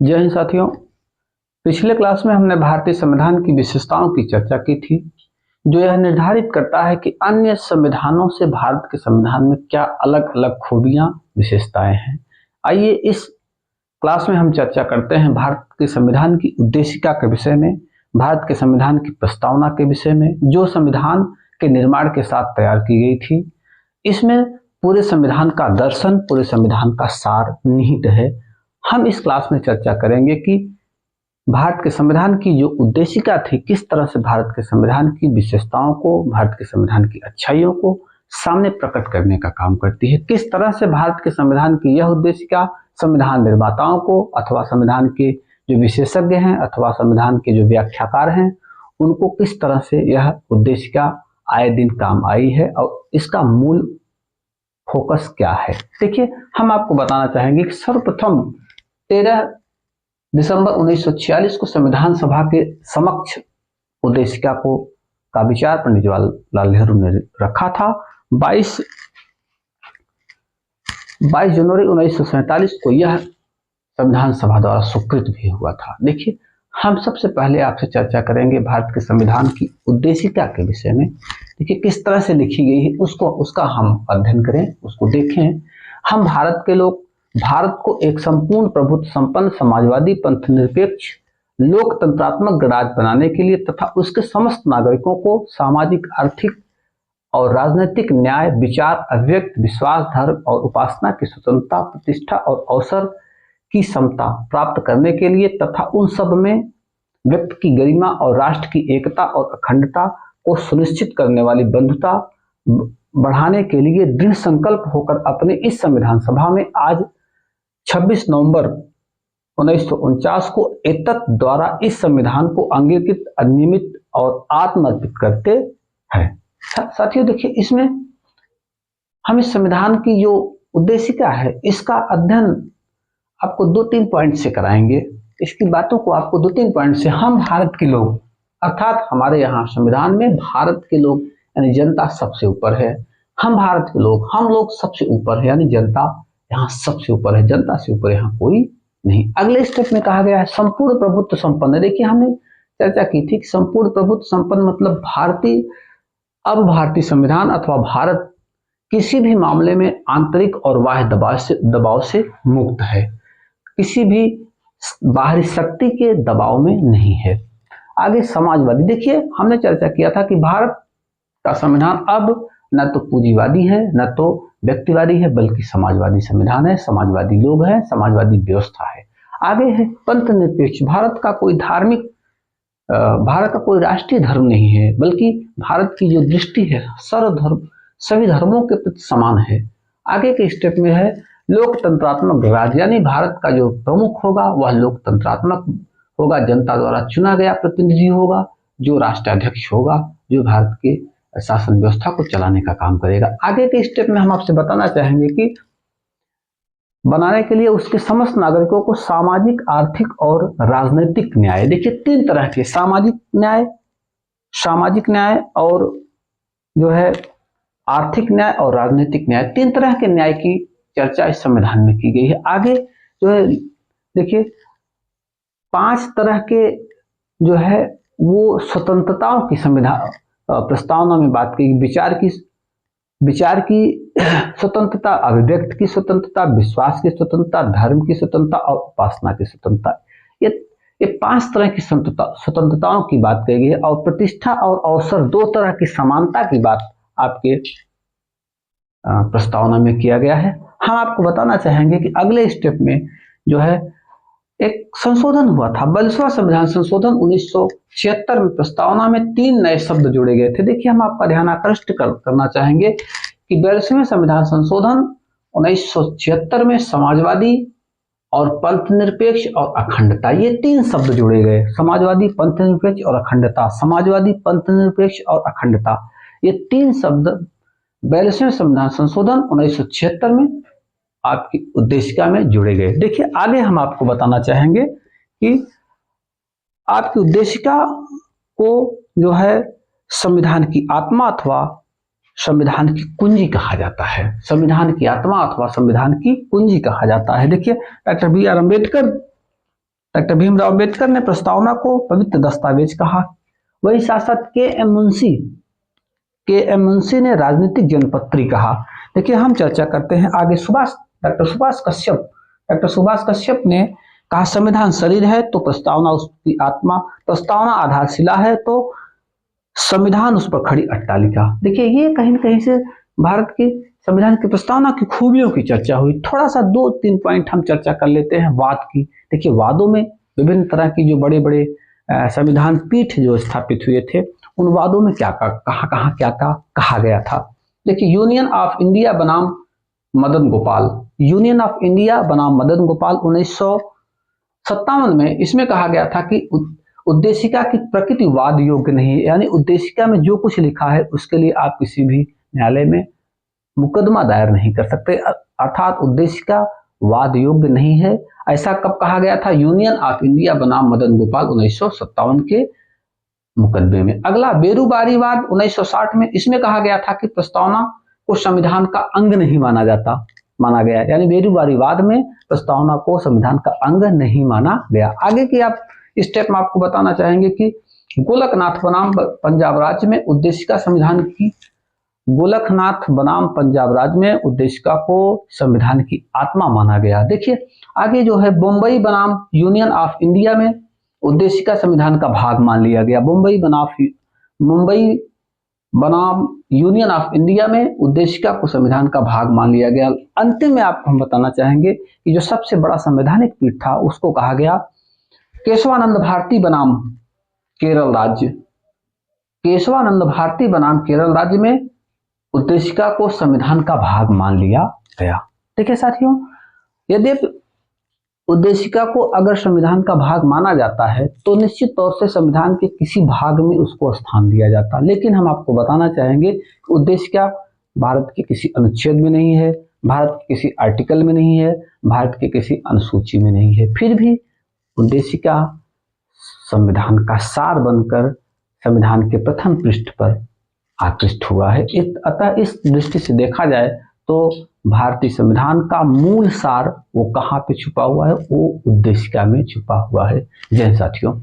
जय हिंद साथियों। पिछले क्लास में हमने भारतीय संविधान की विशेषताओं की चर्चा की थी, जो यह निर्धारित करता है कि अन्य संविधानों से भारत के संविधान में क्या अलग अलग खूबियां विशेषताएं हैं। आइए इस क्लास में हम चर्चा करते हैं भारत के संविधान की उद्देशिका के विषय में, भारत के संविधान की प्रस्तावना के विषय में, जो संविधान के निर्माण के साथ तैयार की गई थी। इसमें पूरे संविधान का दर्शन, पूरे संविधान का सार निहित है। हम इस क्लास में चर्चा करेंगे कि भारत के संविधान की जो उद्देशिका थी, किस तरह से भारत के संविधान की विशेषताओं को, भारत के संविधान की अच्छाइयों को सामने प्रकट करने का काम करती है। किस तरह से भारत के संविधान की यह उद्देशिका संविधान निर्माताओं को अथवा संविधान के जो विशेषज्ञ हैं अथवा संविधान के जो व्याख्याकार हैं, उनको किस तरह से यह उद्देशिका आए दिन काम आई है और इसका मूल फोकस क्या है। देखिए, हम आपको बताना चाहेंगे कि सर्वप्रथम 13 दिसंबर 1946 को संविधान सभा के समक्ष उद्देशिका को का विचार पंडित जवाहरलाल नेहरू ने रखा था। 22 जनवरी 1947 को यह संविधान सभा द्वारा स्वीकृत भी हुआ था। देखिए, हम सबसे पहले आपसे चर्चा करेंगे भारत के संविधान की उद्देशिका के विषय में। देखिए, किस तरह से लिखी गई है उसका हम अध्ययन करें, उसको देखें। हम भारत के लोग भारत को एक संपूर्ण प्रभुत्व संपन्न समाजवादी पंथ निरपेक्ष लोकतंत्रात्मक गणराज्य बनाने के लिए तथा उसके समस्त नागरिकों को सामाजिक, आर्थिक और राजनीतिक न्याय, विचार, अभिव्यक्त, विश्वास, धर्म और उपासना की स्वतंत्रता, प्रतिष्ठा और अवसर की समता प्राप्त करने के लिए तथा उन सब में व्यक्ति की गरिमा और राष्ट्र की एकता और अखंडता को सुनिश्चित करने वाली बंधुता बढ़ाने के लिए दृढ़ संकल्प होकर अपने इस संविधान सभा में आज 26 नवंबर 1949 को एतत् द्वारा इस संविधान को अंगीकृत, अनियमित और आत्मर्पित करते हैं। साथियों, देखिए, इसमें हम इस संविधान की जो उद्देशिका है, इसका अध्ययन आपको 2-3 पॉइंट से कराएंगे। इसकी बातों को आपको 2-3 पॉइंट से हम भारत के लोग, अर्थात हमारे यहाँ संविधान में भारत के लोग यानी जनता सबसे ऊपर है। हम भारत के लोग, हम लोग सबसे ऊपर है, यानी जनता यहाँ सबसे ऊपर है, जनता से ऊपर यहाँ कोई नहीं। अगले स्टेप में कहा गया है संपूर्ण प्रभुत्व संपन्न। देखिए, हमने चर्चा की थी कि संपूर्ण प्रभुत्व संपन्न मतलब भारतीय संविधान अथवा भारत किसी भी मामले में आंतरिक और बाह्य दबाव से मुक्त है, किसी भी बाहरी शक्ति के दबाव में नहीं है। आगे समाजवादी। देखिए, हमने चर्चा किया था कि भारत का संविधान अब न तो पूंजीवादी है, न तो व्यक्तिवादी है, बल्कि समाजवादी संविधान है, समाजवादी लोग हैं, समाजवादी व्यवस्था है। आगे है पंथ निरपेक्ष। भारत का कोई राष्ट्रीय धर्म नहीं है, बल्कि भारत की जो दृष्टि है सर्वधर्म, सभी धर्मों के प्रति समान है। आगे के स्टेप में है लोकतंत्रात्मक राज्य, यानी भारत का जो प्रमुख होगा वह लोकतंत्रात्मक होगा, जनता द्वारा चुना गया प्रतिनिधि होगा, जो राष्ट्राध्यक्ष होगा, जो भारत के शासन व्यवस्था को चलाने का काम करेगा। आगे के स्टेप में हम आपसे बताना चाहेंगे कि बनाने के लिए उसके समस्त नागरिकों को सामाजिक, आर्थिक और राजनीतिक न्याय। देखिए, 3 तरह के सामाजिक न्याय और जो है आर्थिक न्याय और राजनीतिक न्याय, 3 तरह के न्याय की चर्चा इस संविधान में की गई है। आगे जो है, देखिए, 5 तरह के जो है वो स्वतंत्रताओं की संविधान प्रस्तावना में बात की। विचार की स्वतंत्रता, अभिव्यक्त की स्वतंत्रता, विश्वास की स्वतंत्रता, धर्म की स्वतंत्रता और उपासना की स्वतंत्रता। ये 5 तरह की स्वतंत्रताओं की बात की गई है। और प्रतिष्ठा और अवसर, 2 तरह की समानता की बात आपके प्रस्तावना में किया गया है। हम आपको बताना चाहेंगे कि अगले स्टेप में जो है एक संशोधन हुआ था, 42वां संविधान संशोधन 1976 में। प्रस्तावना में 3 नए शब्द जोड़े गए थे। देखिए, हम आपका ध्यान आकृष्ट करना चाहेंगे कि 42वें संविधान संशोधन 1976 में समाजवादी और पंथ निरपेक्ष और अखंडता, ये 3 शब्द जोड़े गए। समाजवादी, पंथ निरपेक्ष और अखंडता, समाजवादी, पंथ निरपेक्ष और अखंडता, ये 3 शब्द 42वें संविधान संशोधन 1976 में आपकी उद्देशिका में जुड़े गए। देखिए, आगे हम आपको बताना चाहेंगे कि आपकी उद्देशिका को जो है संविधान की आत्मा अथवा संविधान की कुंजी कहा जाता है। संविधान की आत्मा अथवा संविधान की कुंजी कहा जाता है। देखिए, doctor B R Ambedkar doctor Bhimrao Ambedkar ने प्रस्तावना को पवित्र दस्तावेज कहा। वही शासक के एम मुंशी ने राजनीतिक जनपत्री कहा। देखिए हम चर्चा करते हैं आगे। डॉक्टर सुभाष कश्यप ने कहा संविधान शरीर है तो प्रस्तावना उसकी आत्मा, प्रस्तावना आधारशिला है तो संविधान उस पर खड़ी अट्टालिका। देखिए ये कहीं न कहीं से भारत की संविधान की प्रस्तावना की खूबियों की चर्चा हुई। थोड़ा सा 2-3 पॉइंट हम चर्चा कर लेते हैं वाद की। देखिए वादों में विभिन्न तरह की जो बड़े बड़े संविधान पीठ जो स्थापित हुए थे, उन वादों में क्या कहाँ क्या कहा गया था। देखिए यूनियन ऑफ इंडिया बनाम मदन गोपाल, 1957 में इसमें कहा गया था कि उद्देशिका की प्रकृति वाद योग्य नहीं है, यानी उद्देशिका में जो कुछ लिखा है उसके लिए आप किसी भी न्यायालय में मुकदमा दायर नहीं कर सकते, अर्थात उद्देशिका वाद योग्य नहीं है। ऐसा कब कहा गया था? यूनियन ऑफ इंडिया बनाम मदन गोपाल 1957 के मुकदमे में। अगला बेरूबारी वाद 1960 में, इसमें कहा गया था कि प्रस्तावना को संविधान का अंग नहीं माना गया, यानी बेरूबारी वाद में प्रस्तावना को संविधान का अंग नहीं माना गया। आगे की आप स्टेप में आपको बताना चाहेंगे कि गोलकनाथ बनाम पंजाब राज्य में उद्देशिका संविधान की, गोलकनाथ बनाम पंजाब राज्य में उद्देशिका को संविधान की आत्मा माना गया। देखिए आगे जो है बम्बई बनाम यूनियन ऑफ इंडिया में उद्देशिका संविधान का भाग मान लिया गया। मुंबई बनाम यूनियन ऑफ इंडिया में उद्देशिका को संविधान का भाग मान लिया गया। अंतिम में आपको हम बताना चाहेंगे कि जो सबसे बड़ा संवैधानिक पीठ था उसको कहा गया केशवानंद भारती बनाम केरल राज्य। केशवानंद भारती बनाम केरल राज्य में उद्देशिका को संविधान का भाग मान लिया गया। देखिए साथियों, यदि उद्देशिका को अगर संविधान का भाग माना जाता है तो निश्चित तौर से संविधान के किसी भाग में उसको स्थान दिया जाता, लेकिन हम आपको बताना चाहेंगे कि उद्देशिका भारत के किसी अनुच्छेद में नहीं है, भारत के किसी आर्टिकल में नहीं है, भारत के किसी अनुसूची में नहीं है, फिर भी उद्देशिका संविधान का सार बनकर संविधान के प्रथम पृष्ठ पर आकृष्ट हुआ है। अतः इस दृष्टि से देखा जाए तो भारतीय संविधान का मूल सार वो कहाँ पे छुपा हुआ है? वो उद्देशिका में छुपा हुआ है। जय साथियों।